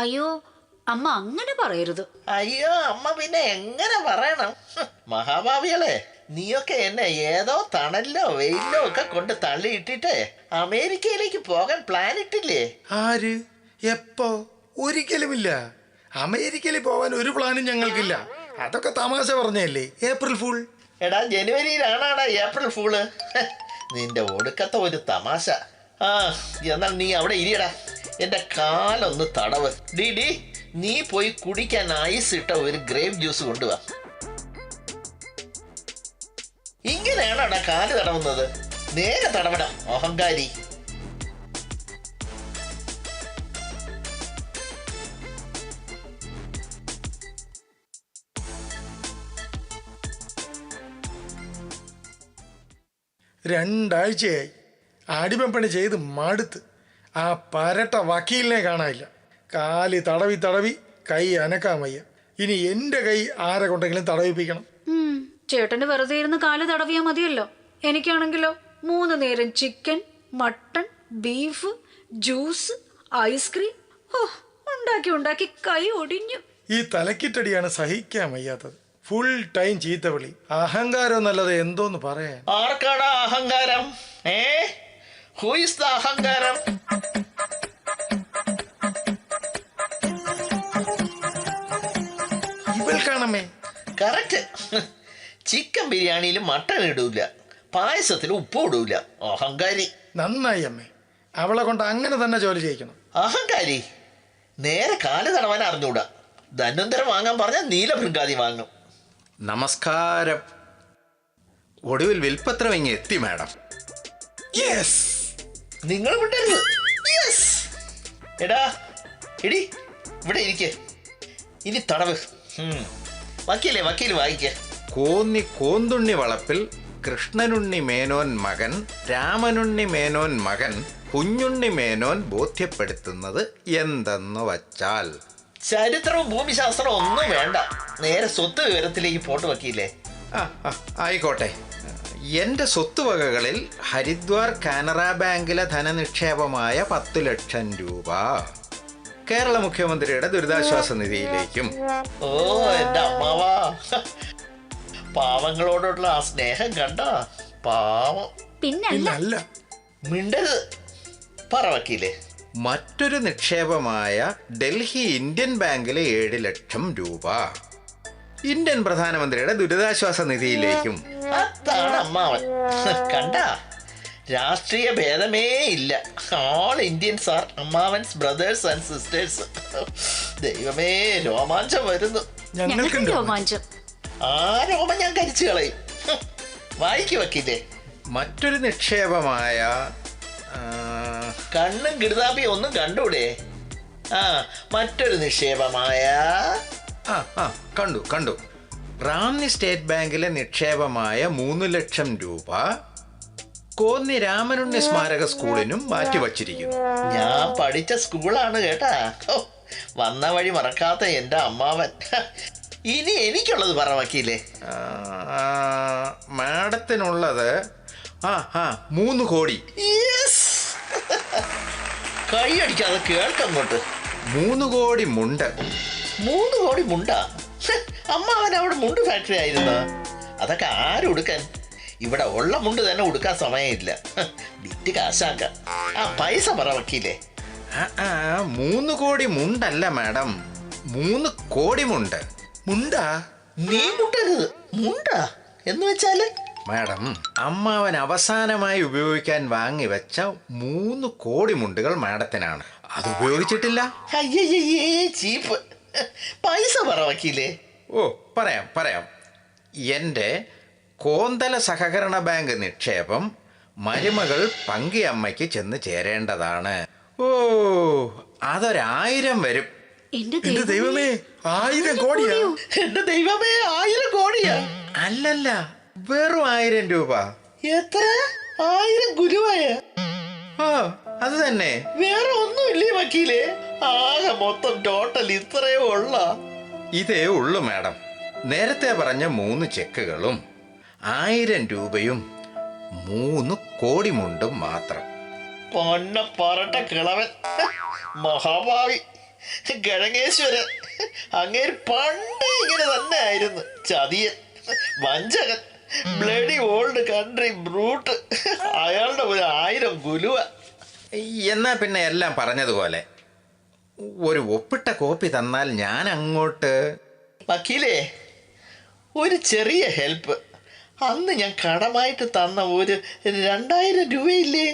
അയ്യോ, അമ്മ അങ്ങനെ പറയരുത്. അയ്യോ, അമ്മ പിന്നെ എങ്ങനെ പറയണം? മഹാഭാവികളെ, നീയൊക്കെ എന്നെ ഏതോ തണലിലോ വെയിലോ ഒക്കെ കൊണ്ട് തള്ളിയിട്ടിട്ട് അമേരിക്കയിലേക്ക് പോകാൻ പ്ലാൻ ഇട്ടില്ലേ? ആര്? എപ്പോ? ഒരിക്കലുമില്ല. അമേരിക്കയിൽ പോവാൻ ഒരു പ്ലാനും ഞങ്ങൾക്കില്ല. അതൊക്കെ തമാശ പറഞ്ഞല്ലേ, ഏപ്രിൽ ഫൂൾ. എടാ, ജനുവരിയിലാണാടാ ഏപ്രിൽ ഫൂള്. നിന്റെ ഒടുക്കത്തെ ഒരു തമാശ. ആ, എന്നാൽ നീ അവിടെ ഇരിയടാ. എന്റെ കാലൊന്ന് തടവ്. ഡി നീ പോയി കുടിക്കാൻ ഐസ് ഇട്ട ഒരു ഗ്രേപ്പ് ജ്യൂസ് കൊണ്ടുവാ. ഇങ്ങനെയാണോടാ കാല് തടവുന്നത്? നേരെ തടവണം, അഹങ്കാരി. രണ്ടാഴ്ചയായി അടിമപ്പണി ചെയ്ത് മടുത്ത്. ആ പരട്ട വക്കീലിനെ കാണാനില്ല. കാല് തടവി കൈ അനക്കാൻ വയ്യ. ഇനി എൻ്റെ കൈ ആരെ കൊണ്ടെങ്കിലും തടവിപ്പിക്കണം. ചേട്ടന് വെറുതെ ഇരുന്ന് കാല് തടവിയാ മതിയല്ലോ. എനിക്കാണെങ്കിലോ 3 നേരം chicken, mutton, beef, juice, ice cream ഉണ്ടാക്കി കൈ ഒടിഞ്ഞു. ഈ തലക്കിട്ടടിയാണ് സഹിക്കാൻ വയ്യാത്തത്. Full time ചീത്തവിളി. അഹങ്കാരം എന്നല്ലത് എന്തോന്ന് പറയാൻ. ആർക്കാടാ അഹങ്കാരം? ഹൂ ഈസ് ദ അഹങ്കാരം? ഇവൾക്കാണമ്മേ. കറക്റ്റ്. ചിക്കൻ ബിരിയാണിയിൽ മട്ടൺ ഇടൂല, പായസത്തിൽ ഉപ്പ് ഇടൂല. അഹങ്കാരി. നന്നായി അമ്മേ. അവളെ കൊണ്ട് അങ്ങനെ തന്നെ ജോലി ചെയ്യിക്കണം. അഹങ്കാരി. നേരെ കാല് തടവാൻ അറിഞ്ഞൂടാ. ധന്വന്തരം വാങ്ങാൻ പറഞ്ഞാൽ നീലഭൃങ്കാതി വാങ്ങും. നമസ്കാരം. ഒടുവിൽ വിൽപ്പത്രം ഇങ്ങ് എത്തി മാഡം. യെസ്. നിങ്ങൾ വിട്ടരുത്. യെസ്. എടാ എടി ഇവിടെ ഇരിക്കേ. ഇനി തടവ്. വക്കീലേ വക്കീൽ വായിക്കേ. കോന്നി കോന്തുണ്ണി വളപ്പിൽ കൃഷ്ണനുണ്ണി മേനോൻ മകൻ രാമനുണ്ണി മേനോൻ മകൻ കുഞ്ഞുണ്ണി മേനോൻ ബോധ്യപ്പെടുത്തുന്നത് എന്തെന്ന് വച്ചാൽ, ചരിത്രവും ഭൂമിശാസ്ത്രവും ഒന്നും വേണ്ട, നേരെ സ്വത്ത് വിവരത്തിലേക്ക് പോട്ട് വക്കീലേ. ആയിക്കോട്ടെ. എൻ്റെ സ്വത്തുവകകളിൽ ഹരിദ്വാർ കാനറ ബാങ്കിലെ ധനനിക്ഷേപമായ 10 ലക്ഷം രൂപ കേരള മുഖ്യമന്ത്രിയുടെ ദുരിതാശ്വാസ നിധിയിലേക്കും. ഓ എന്റെ അമ്മാവാ, പാവങ്ങളോടുള്ള ആ സ്നേഹം കണ്ട. പാവം. പിന്നല്ല. മിണ്ടരുത്. പറ വക്കീലേ. മറ്റൊരു നിക്ഷേപമായ ഡൽഹി ഇന്ത്യൻ ബാങ്കിലെ 7 ലക്ഷം രൂപ ഇന്ത്യൻ പ്രധാനമന്ത്രിയുടെ ദുരിതാശ്വാസ നിധിയിലേക്കും. അതാണ് അമ്മാവൻ. കണ്ട, രാഷ്ട്രീയ ഭേദമേ ഇല്ല. ഓൾ ഇന്ത്യൻസ് ആർ അമ്മാവൻസ് ബ്രദേഴ്സ് ആൻഡ് സിസ്റ്റേഴ്സ്. ദൈവമേ, രോമാഞ്ചം വരുന്നു. ഞങ്ങൾക്ക് രോമാഞ്ചം. ആ രോമം ഞാൻ കരിച്ചു കളയും. വായിക്കു വക്കീലേ. മറ്റൊരു നിക്ഷേപമായ കണ്ണും കിടുതാപ്പി ഒന്നും കണ്ടൂടെ? മറ്റൊരു നിക്ഷേപമായ കണ്ടു. റാന്നി സ്റ്റേറ്റ് ബാങ്കിലെ നിക്ഷേപമായ 3 ലക്ഷം രൂപ കോന്നി രാമനുണ്ണി സ്മാരക സ്കൂളിനും മാറ്റിവച്ചിരിക്കുന്നു. ഞാൻ പഠിച്ച സ്കൂളാണ് കേട്ടാ. വന്ന വഴി മറക്കാത്ത എൻ്റെ അമ്മാവൻ. ഇനി എനിക്കുള്ളത് പറ വക്കീലേ. മാഡത്തിനുള്ളത് 3 കോടി. കൈയടിക്കാതെ കേൾക്കങ്ങോട്ട്. 3 കോടി മുണ്ട്. 3 കോടി മുണ്ടാ? അമ്മാവൻ അവിടെ മുണ്ട് ഫാക്ടറി ആയിരുന്നു. അതൊക്കെ ആരുടുക്കാൻ? ഇവിടെ ഉള്ള മുണ്ട് തന്നെ ഉടുക്കാൻ സമയമില്ല. വിറ്റ് കാശാക്കാം. പൈസ പറ വക്കീലേ. 3 കോടി മുണ്ടല്ല മാഡം, 3 കോടി മുണ്ട്. മുണ്ടാ? നീ മുണ്ടരുത്. മുണ്ടാ എന്ന് വെച്ചാല്? മാഡം, അമ്മാവൻ അവസാനമായി ഉപയോഗിക്കാൻ വാങ്ങിവെച്ച 3 കോടി മുണ്ടുകൾ മാഡത്തിനാണ്. അത് ഉപയോഗിച്ചിട്ടില്ല. അയ്യയ്യേ, ചീപ്പ്. പൈസ പറ വക്കീലേ. പറയാം. എൻ്റെ കോന്തല സഹകരണ ബാങ്ക് നിക്ഷേപം മരുമകൾ പങ്കിയമ്മയ്ക്ക് ചെന്ന് ചേരേണ്ടതാണ്. അതൊരു1000 വരും. എന്റെ ദൈവമേ, 1000 കോടിയാ? എന്റെ ദൈവമേ, 1000 കോടിയാ? അല്ലല്ല, വെറും 1000 രൂപ. എത്ര? 1000 ഗുരുവായ? അത് തന്നെ. വേറെ ഒന്നുമില്ലേ വക്കീലേ? ആകെ മൊത്തം ടോട്ടൽ ഇത്രയേ ഉള്ള? ഇതേ ഉള്ളു മാഡം. നേരത്തെ പറഞ്ഞ 3 ചെക്കുകളും 1000 രൂപയും 3 കോടി മുണ്ടും മാത്രം. പൊന്ന പറട്ട കിളവൻ, മഹാഭാവി, ഗണേശ്വരൻ. അങ്ങേര് പണ്ട് ഇങ്ങനെ തന്നെ ആയിരുന്നു. ചതിയൻ, വഞ്ചകൻ, ബ്ലഡി ഓൾഡ് കൺട്രി ബ്രൂട്ട്. അയാളുടെ 1000 ഗുലുവ. എന്നാ പിന്നെ എല്ലാം പറഞ്ഞതുപോലെ ഒരു ഒപ്പിട്ട കോപ്പി തന്നാൽ ഞാൻ അങ്ങോട്ട്. വക്കീലേ, ഒരു ചെറിയ ഹെൽപ്പ്. അന്ന് ഞാൻ കടമായിട്ട് തന്ന ഒരു 2000 രൂപയില്ലേ,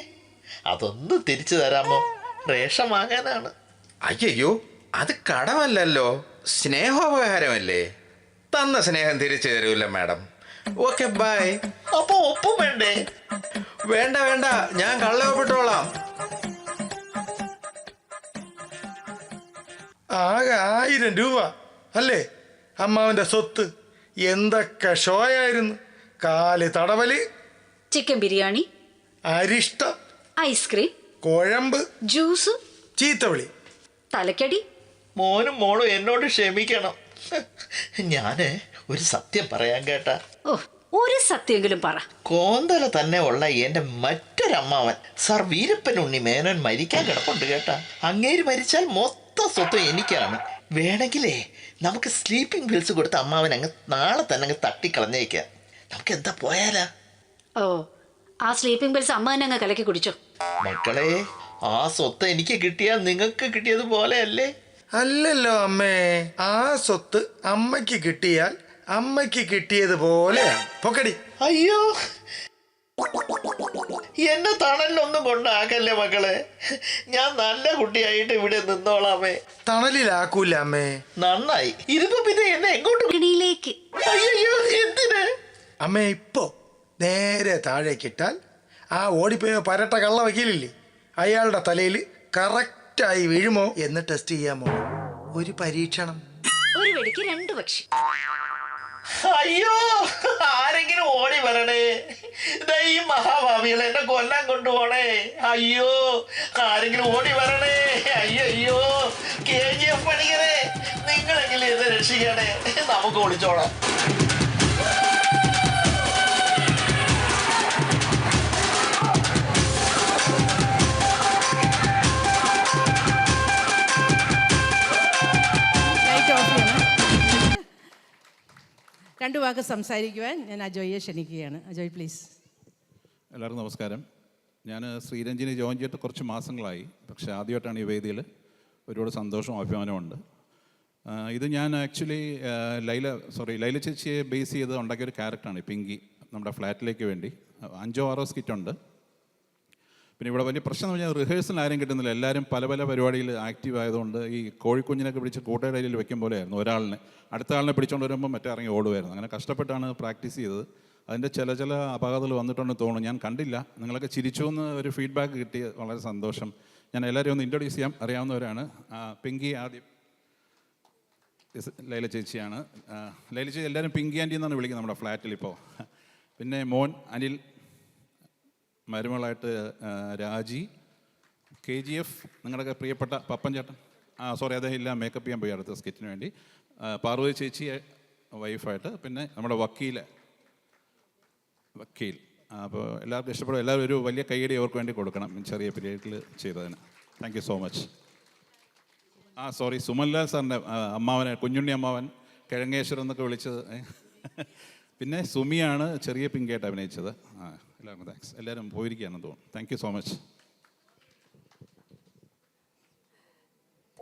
അതൊന്ന് തിരിച്ചു തരാമോ? റേഷൻ വാങ്ങാനാണ്. അയ്യോ, അത് കടമല്ലല്ലോ, സ്നേഹോപകാരമല്ലേ. തന്ന സ്നേഹം തിരിച്ചു തരൂല്ല മാഡം. Okay, by. അപ്പൊ ഒപ്പും വേണ്ടേ? വേണ്ട, ഞാൻ കള്ളൊപ്പിട്ടോളാം. ആകെ 1000 രൂപ അല്ലേ അമ്മാവന്റെ സ്വത്ത്? എന്തൊക്കെ ഷോയായിരുന്നു. കാല് തടവല്, ചിക്കൻ ബിരിയാണി, അരിഷ്ടം, ഐസ്ക്രീം, കുഴമ്പ്, ജ്യൂസ്, ചീത്തവിളി, തലക്കടി. മോനും മോളും എന്നോട് ക്ഷമിക്കണം. ഞാന് ഒരു സത്യം പറയാൻ കേട്ടാ. ഒരു സത്യമെങ്കിലും പറ. കോന്തല തന്നെ ഉള്ള എന്റെ മറ്റൊരമ്മാവൻ സർ വീരപ്പൻ ഉണ്ണി മേനോൻ മരിക്കാൻ കിടപ്പുണ്ട് കേട്ടാ. അങ്ങേര് മരിച്ചാൽ മൊത്തം സ്വത്തും എനിക്കാണ്. വേണമെങ്കിലേ നമുക്ക് സ്ലീപ്പിംഗ് പിൽസ് കൊടുത്ത് അമ്മാവൻ നാളെ തന്നെ തട്ടിക്കളഞ്ഞേക്കാം. നമുക്ക് എന്താ പോയാലാ? ആ സ്ലീപ്പിംഗ് പിൽസ് അമ്മ തന്നെ അങ്ങ് കലക്കി കുടിച്ചോ. മക്കളെ, ആ സ്വത്ത് എനിക്ക് കിട്ടിയാൽ നിങ്ങൾക്ക് കിട്ടിയതുപോലെ അല്ലേ? അല്ലല്ലോ അമ്മേ, ആ സ്വത്ത് അമ്മയ്ക്ക് കിട്ടിയാൽ അമ്മയ്ക്ക് കിട്ടിയതുപോലെയാണ്. പൊക്കടി. അയ്യോ, എന്നെ തണലിലൊന്നും കൊണ്ടാക്കല്ലേ മക്കളെ. ഞാൻ നല്ല കുട്ടിയായിട്ട് ഇവിടെ നിന്നോളാമേ. തണലിലാക്കൂല അമ്മേ. നന്നായി. ഇതിപ്പോ പിന്നെ എന്നെ എങ്ങോട്ട്? കിണിയിലേക്ക്. അയ്യോ, എന്തിന്? അമ്മേ, ഇപ്പോ നേരെ താഴേക്കിട്ടാൽ ആ ഓടിപ്പോയ പരട്ട കള്ള വക്കീലില്ലേ, അയാളുടെ തലയിൽ കറക്റ്റായി വീഴുമോ എന്ന് ടെസ്റ്റ് ചെയ്യാമോ? ഒരു പരീക്ഷണം. ഒരു വെടിക്ക് 2 പക്ഷി. അയ്യോ, ആരെങ്കിലും ഓടി വരണേ. ദാ ഈ മഹാഭാവികൾ എന്നെ കൊല്ലാൻ കൊണ്ടുപോണേ. അയ്യോ, ആരെങ്കിലും ഓടി വരണേ. അയ്യോ, KGF പണിക്കരെ, നിങ്ങളെങ്കിലും എന്നെ രക്ഷിക്കണേ. നമുക്ക് ഒളിച്ചോളാം. രണ്ടു വാക്ക് സംസാരിക്കുവാൻ ഞാൻ അജോയെ ക്ഷണിക്കുകയാണ്. അജോയ് പ്ലീസ്. എല്ലാവർക്കും നമസ്കാരം. ഞാൻ ശ്രീരഞ്ജിനി ജോയിൻ ചെയ്തിട്ട് കുറച്ച് മാസങ്ങളായി. പക്ഷേ ആദ്യമായിട്ടാണ് ഈ വേദിയിൽ. ഒരുപാട് സന്തോഷവും അഭിമാനമുണ്ട്. ഇത് ഞാൻ ആക്ച്വലി ലൈല ചേച്ചിയെ ബേസ് ചെയ്ത് ഉണ്ടാക്കിയൊരു ക്യാരക്ടറാണ് പിങ്കി. നമ്മുടെ ഫ്ലാറ്റിലേക്ക് വേണ്ടി 5-6 സ്കിറ്റുണ്ട്. പിന്നെ ഇവിടെ വലിയ പ്രശ്നം എന്ന് പറഞ്ഞാൽ റിഹേഴ്സൽ ആരും കിട്ടുന്നില്ല. എല്ലാവരും പല പല പരിപാടിയിൽ ആക്റ്റീവ് ആയതുകൊണ്ട് ഈ കോഴിക്കുഞ്ഞിനൊക്കെ പിടിച്ച് കൂട്ടയിടയിൽ വെക്കും പോലെയായിരുന്നു. ഒരാളിനെ അടുത്ത ആളിനെ പിടിച്ചുകൊണ്ട് വരുമ്പോൾ മറ്റേ ഇറങ്ങി ഓടുമായിരുന്നു. അങ്ങനെ കഷ്ടപ്പെട്ടാണ് പ്രാക്ടീസ് ചെയ്തത്. അതിൻ്റെ ചില അപകടങ്ങൾ വന്നിട്ടുണ്ടെന്ന് തോന്നുന്നു. ഞാൻ കണ്ടില്ല. നിങ്ങളൊക്കെ ചിരിച്ചു എന്ന് ഒരു ഫീഡ്ബാക്ക് കിട്ടി. വളരെ സന്തോഷം. ഞാൻ എല്ലാവരെയും ഒന്ന് ഇൻട്രൊഡ്യൂസ് ചെയ്യാം. അറിയാവുന്നവരാണ്. പിങ്കി ആദ്യം ലൈല ചേച്ചിയാണ്. ലൈല ചേച്ചി എല്ലാവരും പിങ്കി ആൻറ്റി എന്നാണ് വിളിക്കുന്നത് നമ്മുടെ ഫ്ലാറ്റിൽ ഇപ്പോൾ. പിന്നെ മോൻ അനിൽ, മരുമകളായിട്ട് രാജി, KGF നിങ്ങളുടെയൊക്കെ പ്രിയപ്പെട്ട പപ്പൻ ചേട്ടൻ. സോറി, അദ്ദേഹം ഇല്ല, മേക്കപ്പ് ചെയ്യാൻ പോയി അടുത്ത സ്കിറ്റിന് വേണ്ടി. പാർവതി ചേച്ചി വൈഫായിട്ട്. പിന്നെ നമ്മുടെ വക്കീൽ. അപ്പോൾ എല്ലാവർക്കും ഇഷ്ടപ്പെടും. എല്ലാവരും ഒരു വലിയ കൈയടി അവർക്ക് വേണ്ടി കൊടുക്കണം ചെറിയ പീരീഡിൽ ചെയ്തതിന്. Thank you so much. Sorry, Sumanlal സാറിൻ്റെ അമ്മാവനെ, കുഞ്ഞുണ്ണി അമ്മാവൻ, കിഴങ്ങേശ്വരം എന്നൊക്കെ വിളിച്ചത്. പിന്നെ സുമിയാണ് ചെറിയ പിങ്കിയായിട്ട് അഭിനയിച്ചത്. എല്ലാവർക്കും താങ്ക്സ്. എല്ലാവരും പോയിരിക്കുകയാണെന്ന് തോന്നുന്നു. Thank you so much.